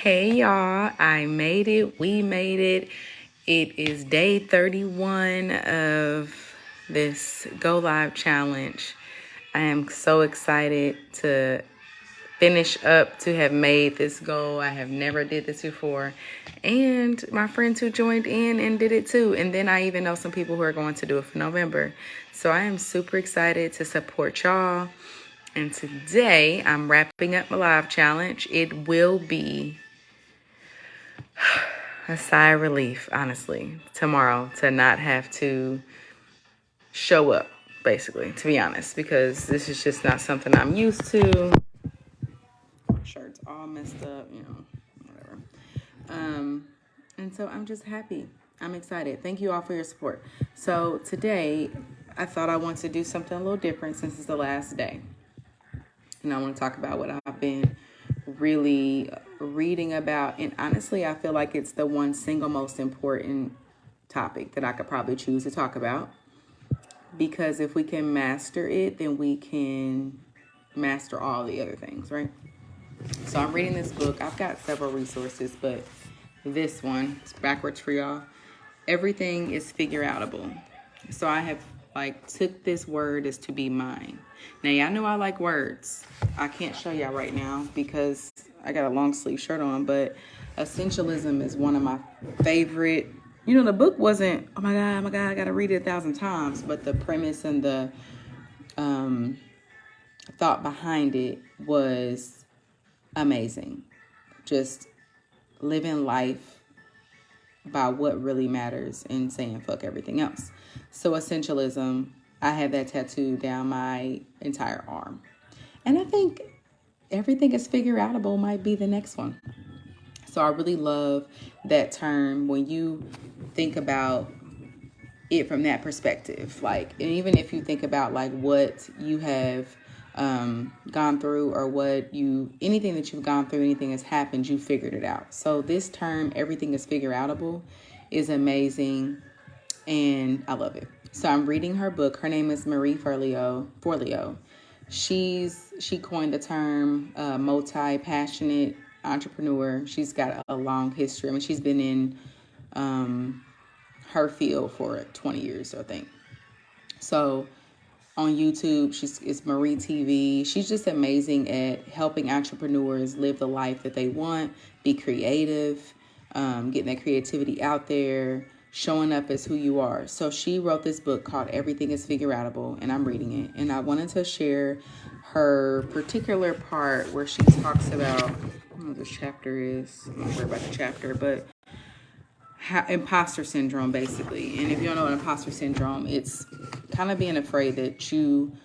Hey y'all, I made it. We made it. It is day 31 of this Go Live challenge. I am so excited to finish up, to have made this goal. I have never did this before. And my friends who joined in and did it too. And then I even know some people who are going to do it for November. So I am super excited to support y'all. And today I'm wrapping up my live challenge. It will be a sigh of relief, honestly, tomorrow to not have to show up, basically, to be honest, because this is just not something I'm used to. My shirt's all messed up, whatever. And so I'm just happy. I'm excited. Thank you all for your support. So today, I thought I wanted to do something a little different since it's the last day. And I want to talk about what I've been really reading about. And honestly, I feel like it's the one single most important topic that I could probably choose to talk about. Because if we can master it, then we can master all the other things, right? So I'm reading this book. I've got several resources, but this one, it's backwards for y'all. Everything is figure outable. So I have took this word as to be mine. Now y'all know I like words. I can't show y'all right now because I got a long sleeve shirt on, but essentialism is one of my favorite. The book wasn't, oh my God, I gotta read it 1,000 times, but the premise and the thought behind it was amazing. Just living life by what really matters and saying fuck everything else. So essentialism, I have that tattooed down my entire arm. And I think everything is figure outable might be the next one. So I really love that term when you think about it from that perspective. And even if you think about what you have gone through, or anything that you've gone through, anything that's happened, you figured it out. So this term, everything is figure outable, is amazing, and I love it. So I'm reading her book. Her name is Marie Forleo. She coined the term multi-passionate entrepreneur. She's got a long history. I mean, she's been in her field for 20 years, I think. So on YouTube, it's Marie TV. She's just amazing at helping entrepreneurs live the life that they want, be creative, getting that creativity out there, showing up as who you are. So she wrote this book called Everything is Figure Outable, and I'm reading it. And I wanted to share her particular part where she talks about, I don't know what this chapter is. I'm not worried about the chapter, but imposter syndrome, basically. And if you don't know what imposter syndrome, it's kind of being afraid that you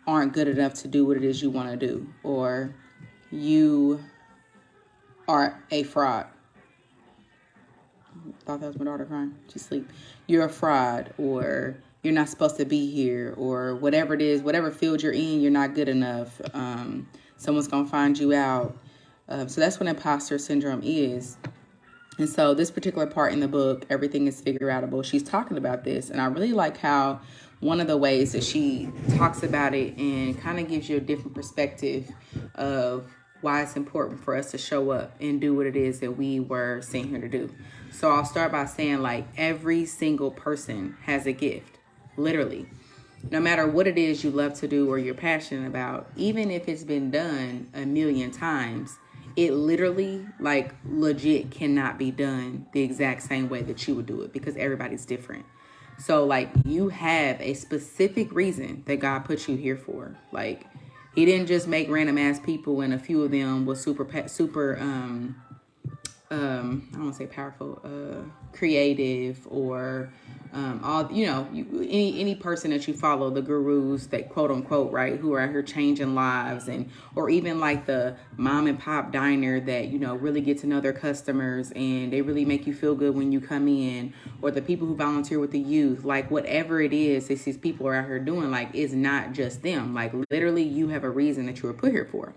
aren't good enough to do what it is you want to do, or you are a fraud. Thought that was my daughter crying. She's asleep. You're a fraud, or you're not supposed to be here, or whatever it is, whatever field you're in, you're not good enough. Someone's gonna find you out. So that's what imposter syndrome is. And so this particular part in the book, Everything is Figure Outable, she's talking about this. And I really like how one of the ways that she talks about it and kind of gives you a different perspective of why it's important for us to show up and do what it is that we were sent here to do. So I'll start by saying, every single person has a gift, literally. No matter what it is you love to do or you're passionate about, even if it's been done a million times, it literally, legit cannot be done the exact same way that you would do it, because everybody's different. So, you have a specific reason that God put you here for. He didn't just make random ass people and a few of them was super, I don't want to say powerful, creative, or any person that you follow, the gurus that quote unquote, right, who are out here changing lives, or even the mom and pop diner that really get to know their customers and they really make you feel good when you come in, or the people who volunteer with the youth, whatever it is that these people are out here doing, it's not just them. Literally, you have a reason that you were put here for.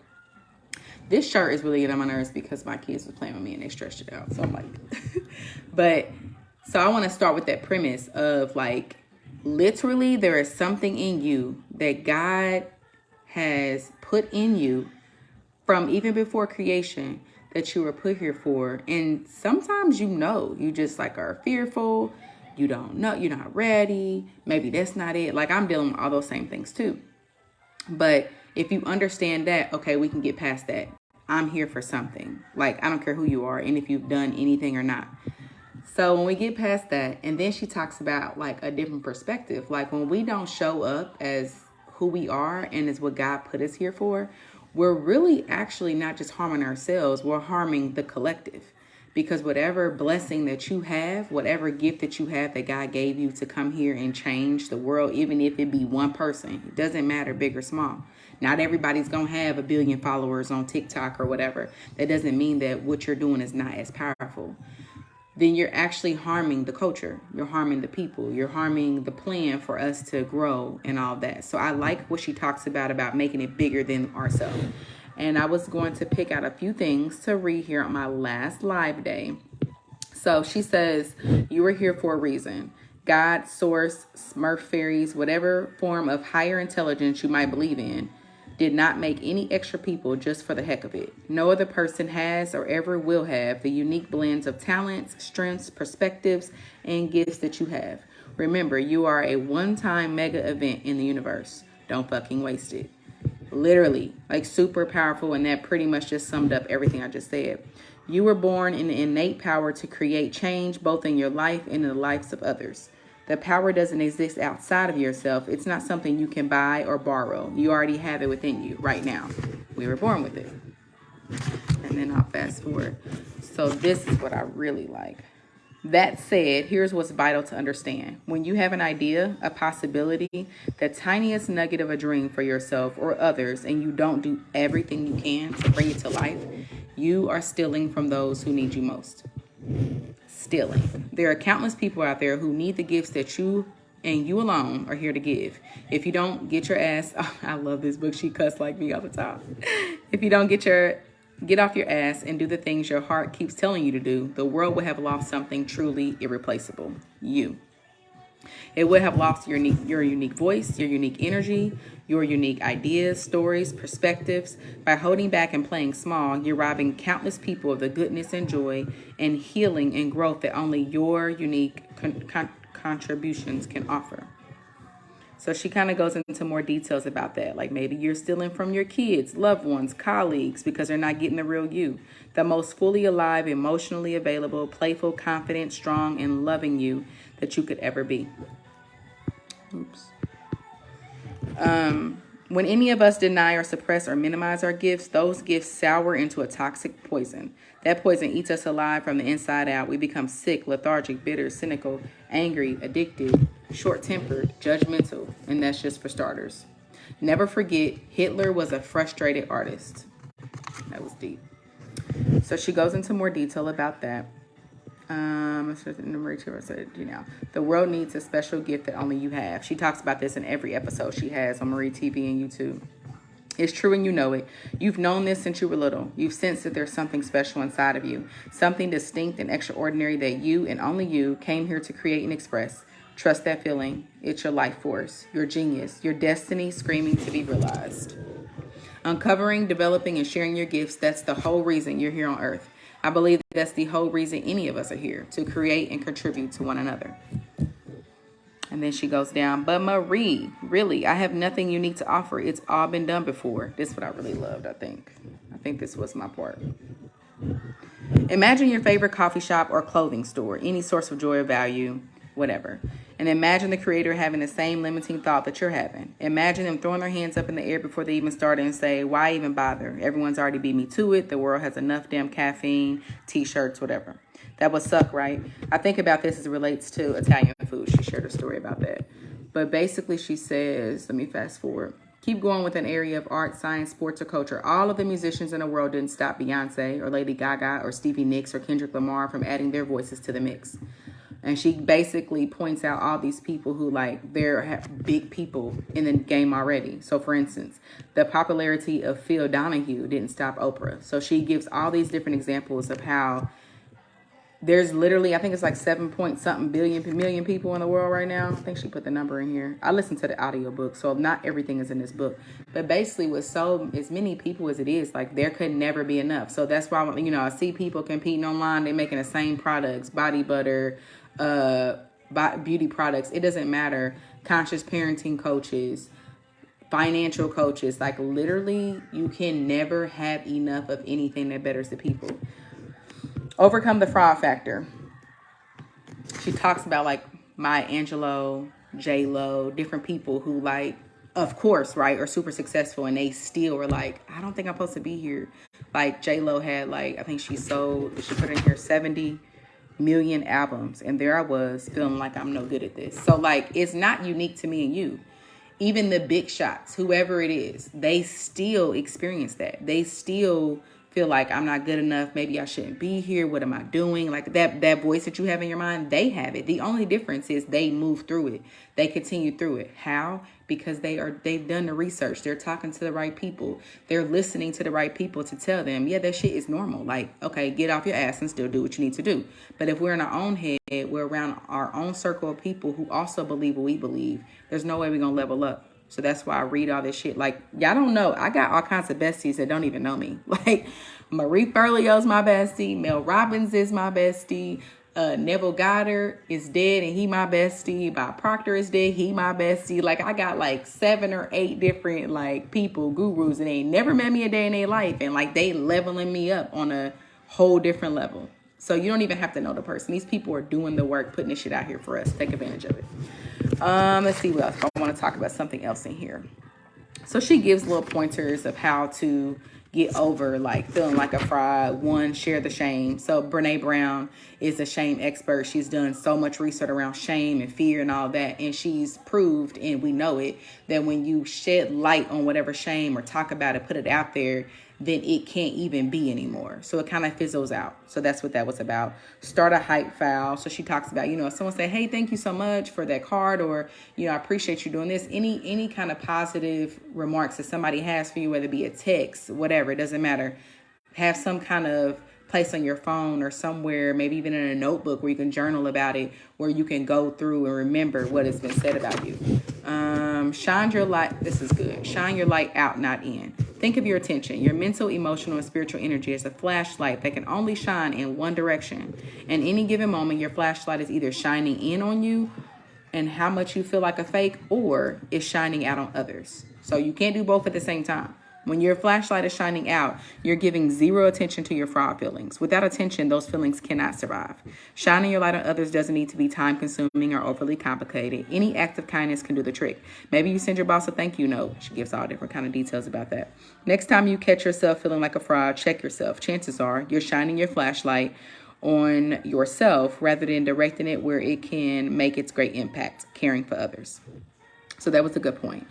This shirt is really getting on my nerves because my kids were playing with me and they stretched it out. So I'm so I want to start with that premise of literally there is something in you that God has put in you from even before creation that you were put here for. And sometimes you just like are fearful, you don't know, you're not ready, maybe that's not it. Like I'm dealing with all those same things too. But if you understand that, okay, we can get past that. I'm here for something. Like I don't care who you are and if you've done anything or not. So when we get past that, and then she talks about like a different perspective, like when we don't show up as who we are and is what God put us here for, we're really actually not just harming ourselves, we're harming the collective. Because whatever blessing that you have, whatever gift that you have that God gave you to come here and change the world, even if it be one person, it doesn't matter, big or small. Not everybody's going to have 1 billion followers on TikTok or whatever. That doesn't mean that what you're doing is not as powerful. Then you're actually harming the culture. You're harming the people. You're harming the plan for us to grow and all that. So I like what she talks about making it bigger than ourselves. And I was going to pick out a few things to read here on my last live day. So she says, you were here for a reason. God, source, Smurf fairies, whatever form of higher intelligence you might believe in, did not make any extra people just for the heck of it. No other person has or ever will have the unique blends of talents, strengths, perspectives, and gifts that you have. Remember, you are a one-time mega event in the universe. Don't fucking waste it. Literally, like super powerful, and that pretty much just summed up everything I just said. You were born in the innate power to create change both in your life and in the lives of others. The power doesn't exist outside of yourself. It's not something you can buy or borrow. You already have it within you right now. We were born with it. And then I'll fast forward. So this is what I really like. That said, here's what's vital to understand. When you have an idea, a possibility, the tiniest nugget of a dream for yourself or others, and you don't do everything you can to bring it to life, you are stealing from those who need you most. Stealing. There are countless people out there who need the gifts that you and you alone are here to give. If you don't get your ass, I love this book. She cussed like me all the time. If you don't get off your ass and do the things your heart keeps telling you to do, the world will have lost something truly irreplaceable. You. It would have lost your unique voice, your unique energy, your unique ideas, stories, perspectives. By holding back and playing small, you're robbing countless people of the goodness and joy and healing and growth that only your unique contributions can offer. So she kind of goes into more details about that. Like maybe you're stealing from your kids, loved ones, colleagues, because they're not getting the real you. The most fully alive, emotionally available, playful, confident, strong, and loving you that you could ever be. Oops. When any of us deny or suppress or minimize our gifts, those gifts sour into a toxic poison. That poison eats us alive from the inside out. We become sick, lethargic, bitter, cynical, angry, addicted, short-tempered, judgmental, and that's just for starters. Never forget, Hitler was a frustrated artist. That was deep. So she goes into more detail about that. The world needs a special gift that only you have. She talks about this in every episode she has on Marie TV and YouTube. It's true and you know it. You've known this since you were little. You've sensed that there's something special inside of you, something distinct and extraordinary that you and only you came here to create and express. Trust that feeling. It's your life force, your genius, your destiny screaming to be realized. Uncovering, developing, and sharing your gifts, that's the whole reason you're here on earth. I believe that's the whole reason any of us are here, to create and contribute to one another. And then she goes down, but Marie, really, I have nothing unique to offer. It's all been done before. This is what I really loved, I think. I think this was my part. Imagine your favorite coffee shop or clothing store, any source of joy or value, whatever. And imagine the creator having the same limiting thought that you're having. Imagine them throwing their hands up in the air before they even started and say, why even bother? Everyone's already beat me to it. The world has enough damn caffeine, t-shirts, whatever. That would suck, right? I think about this as it relates to Italian food. She shared a story about that. But basically she says, let me fast forward. Keep going with an area of art, science, sports, or culture. All of the musicians in the world didn't stop Beyonce or Lady Gaga or Stevie Nicks or Kendrick Lamar from adding their voices to the mix. And she basically points out all these people who, like, they're big people in the game already. So, for instance, the popularity of Phil Donahue didn't stop Oprah. So she gives all these different examples of how There's literally, I think it's like 7 point something million people in the world right now. I think she put the number in here. I listened to the audiobook, so not everything is in this book. But basically, with so as many people as it is, like there could never be enough. So that's why, I see people competing online. They're making the same products, body butter, beauty products. It doesn't matter. Conscious parenting coaches, financial coaches, like literally you can never have enough of anything that betters the people. Overcome the fraud factor. She talks about like Maya Angelou, J Lo, different people who like, of course, right, are super successful and they still were like, I don't think I'm supposed to be here. Like J Lo had like, I think she put in here 70 million albums, and there I was feeling like I'm no good at this. So like, it's not unique to me and you. Even the big shots, whoever it is, they still experience that. They still feel like I'm not good enough. Maybe I shouldn't be here. What am I doing? Like that voice that you have in your mind, they have it. The only difference is they move through it. They continue through it. How? Because they've done the research. They're talking to the right people. They're listening to the right people to tell them, yeah, that shit is normal. Like, okay, get off your ass and still do what you need to do. But if we're in our own head, we're around our own circle of people who also believe what we believe, there's no way we're going to level up. So that's why I read all this shit. Like, y'all don't know. I got all kinds of besties that don't even know me. Like, Marie Forleo's my bestie. Mel Robbins is my bestie. Neville Goddard is dead and he my bestie. Bob Proctor is dead. He my bestie. Like, I got like 7 or 8 different like people, gurus, and they ain't never met me a day in their life. And like, they leveling me up on a whole different level. So you don't even have to know the person. These people are doing the work, putting this shit out here for us. Take advantage of it. Let's see what else. I want to talk about something else in here. So she gives little pointers of how to get over like feeling like a fraud. 1, share the shame. So Brene Brown is a shame expert. She's done so much research around shame and fear and all that. And she's proved, and we know it, that when you shed light on whatever shame or talk about it, put it out there, then it can't even be anymore. So it kind of fizzles out. So that's what that was about. Start a hype file. So she talks about, if someone say, hey, thank you so much for that card, or, I appreciate you doing this. Any kind of positive remarks that somebody has for you, whether it be a text, whatever, it doesn't matter. Have some kind of place on your phone or somewhere, maybe even in a notebook where you can journal about it, where you can go through and remember what has been said about you. Shine your light. This is good. Shine your light out, not in. Think of your attention, your mental, emotional, and spiritual energy as a flashlight that can only shine in one direction. In any given moment, your flashlight is either shining in on you and how much you feel like a fake, or is shining out on others. So you can't do both at the same time. When your flashlight is shining out, you're giving 0 attention to your fraud feelings. Without attention, those feelings cannot survive. Shining your light on others doesn't need to be time-consuming or overly complicated. Any act of kindness can do the trick. Maybe you send your boss a thank you note. She gives all different kind of details about that. Next time you catch yourself feeling like a fraud, check yourself. Chances are you're shining your flashlight on yourself rather than directing it where it can make its great impact, caring for others. So that was a good point.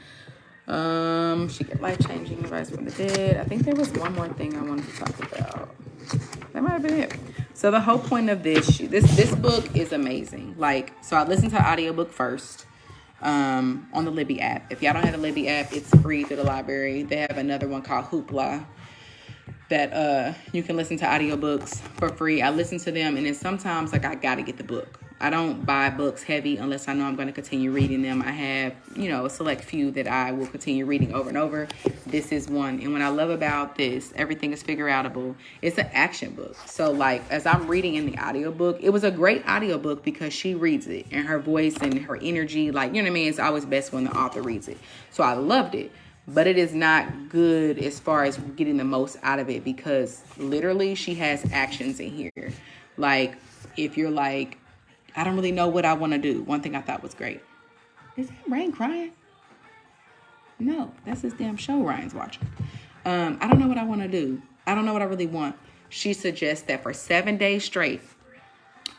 She get life-changing advice from the dead. I think there was one more thing I wanted to talk about. That might have been it. So the whole point of this book is amazing. Like, so I listened to the audiobook first on the Libby app. If y'all don't have the Libby app, it's free through the library. They have another one called Hoopla that you can listen to audiobooks for free. I listen to them, and then sometimes like I gotta get the book. I don't buy books heavy unless I know I'm going to continue reading them. I have, a select few that I will continue reading over and over. This is one. And what I love about this, everything is figure outable. It's an action book. So like, as I'm reading in the audiobook, it was a great audiobook because she reads it and her voice and her energy, like, you know what I mean? It's always best when the author reads it. So I loved it. But it is not good as far as getting the most out of it because literally she has actions in here. Like, if you're like, I don't really know what I want to do. One thing I thought was great. Is that Rain crying? No, that's his damn show Ryan's watching. I don't know what I want to do. I don't know what I really want. She suggests that for 7 days straight,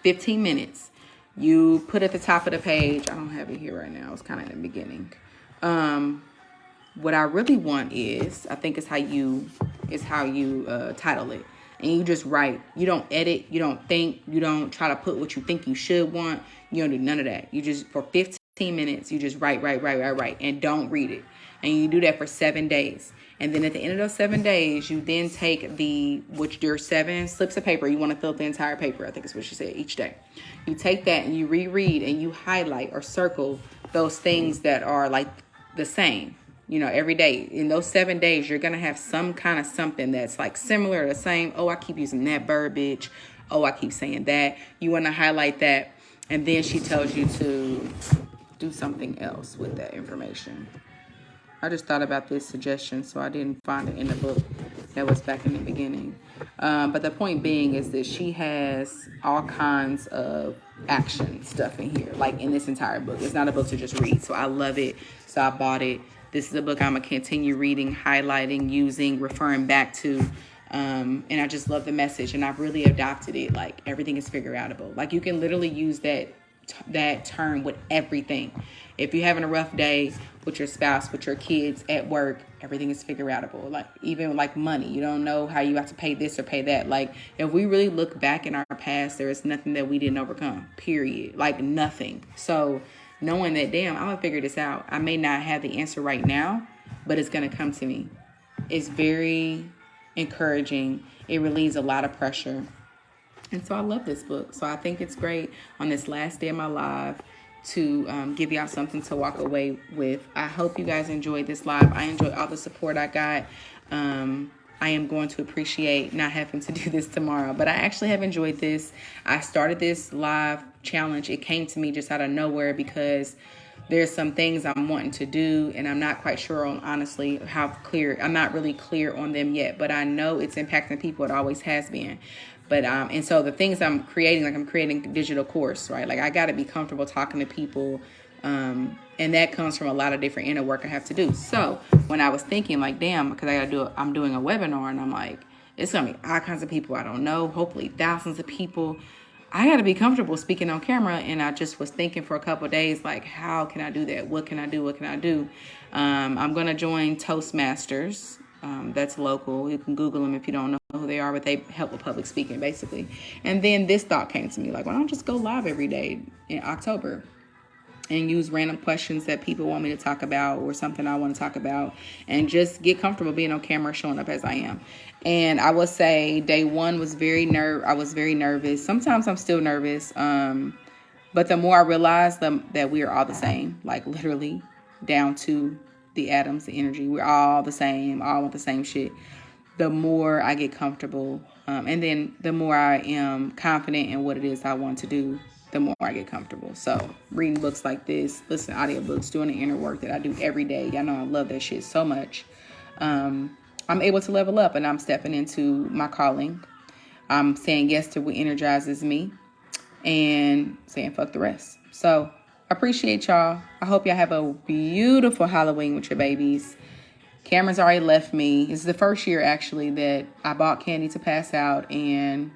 15 minutes, you put at the top of the page. I don't have it here right now. It's kind of in the beginning. What I really want is, I think is how you title it. And you just write. You don't edit. You don't think. You don't try to put what you think you should want. You don't do none of that. You just, for 15 minutes, you just write. And don't read it. And you do that for 7 days. And then at the end of those 7 days, you then take your 7 slips of paper. You want to fill out the entire paper, I think is what she said, each day. You take that and you reread and you highlight or circle those things that are like the same. Every day. In those 7 days, you're going to have some kind of something that's like similar or the same. Oh, I keep using that verbiage. Oh, I keep saying that. You want to highlight that. And then she tells you to do something else with that information. I just thought about this suggestion, so I didn't find it in the book that was back in the beginning. But the point being is that she has all kinds of action stuff in here, like in this entire book. It's not a book to just read, so I love it. So I bought it. This is a book I'm going to continue reading, highlighting, using, referring back to. And I just love the message, and I've really adopted it. Like, everything is figure outable. Like, you can literally use that term with everything. If you're having a rough day with your spouse, with your kids, at work, everything is figure outable. Like, even like money, you don't know how you have to pay this or pay that. Like, if we really look back in our past, there is nothing that we didn't overcome, period. Like, nothing. So knowing that, damn, I'm gonna figure this out. I may not have the answer right now, but it's gonna come to me. It's very encouraging. It relieves a lot of pressure. And so I love this book. So I think it's great on this last day of my life to give y'all something to walk away with. I hope you guys enjoyed this live. I enjoyed all the support I got. I am going to appreciate not having to do this tomorrow, but I actually have enjoyed this. I started this live challenge. It came to me just out of nowhere because there's some things I'm wanting to do, and I'm not quite sure on, honestly, how clear. I'm not really clear on them yet, but I know it's impacting people. It always has been. But and so the things I'm creating, like I'm creating a digital course, right? Like I got to be comfortable talking to people, and that comes from a lot of different inner work I have to do. So when I was thinking, like, damn, because I'm doing a webinar, and I'm like, it's gonna be all kinds of people I don't know, hopefully thousands of people. I got to be comfortable speaking on camera, and I just was thinking for a couple of days, like, how can I do that? What can I do? What can I do? I'm gonna join Toastmasters. That's local. You can Google them if you don't know who they are, but they help with public speaking, basically. And then this thought came to me, like, why don't I just go live every day in October and use random questions that people want me to talk about or something I want to talk about, and just get comfortable being on camera, showing up as I am. And I would say day one was I was very nervous. Sometimes I'm still nervous. But the more I realized that we are all the same, like literally down to the atoms, the energy, we're all the same, all want the same shit. The more I get comfortable, and then the more I am confident in what it is I want to do, the more I get comfortable. So reading books like this, listening to audiobooks, doing the inner work that I do every day. Y'all know I love that shit so much. I'm able to level up, and I'm stepping into my calling. I'm saying yes to what energizes me and saying fuck the rest. So I appreciate y'all. I hope y'all have a beautiful Halloween with your babies. Cameron's already left me. This is the first year, actually, that I bought candy to pass out, and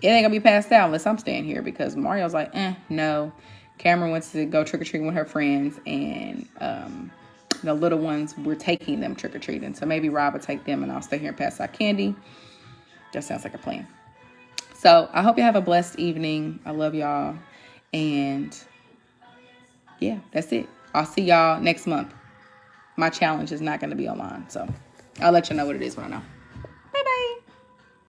it ain't gonna be passed out unless I'm staying here, because Mario's like, no. Cameron wants to go trick-or-treating with her friends, and the little ones, we're taking them trick-or-treating. So maybe Rob will take them, and I'll stay here and pass out candy. That sounds like a plan. So I hope you have a blessed evening. I love y'all. And yeah, that's it. I'll see y'all next month. My challenge is not going to be online, so I'll let you know what it is when I know.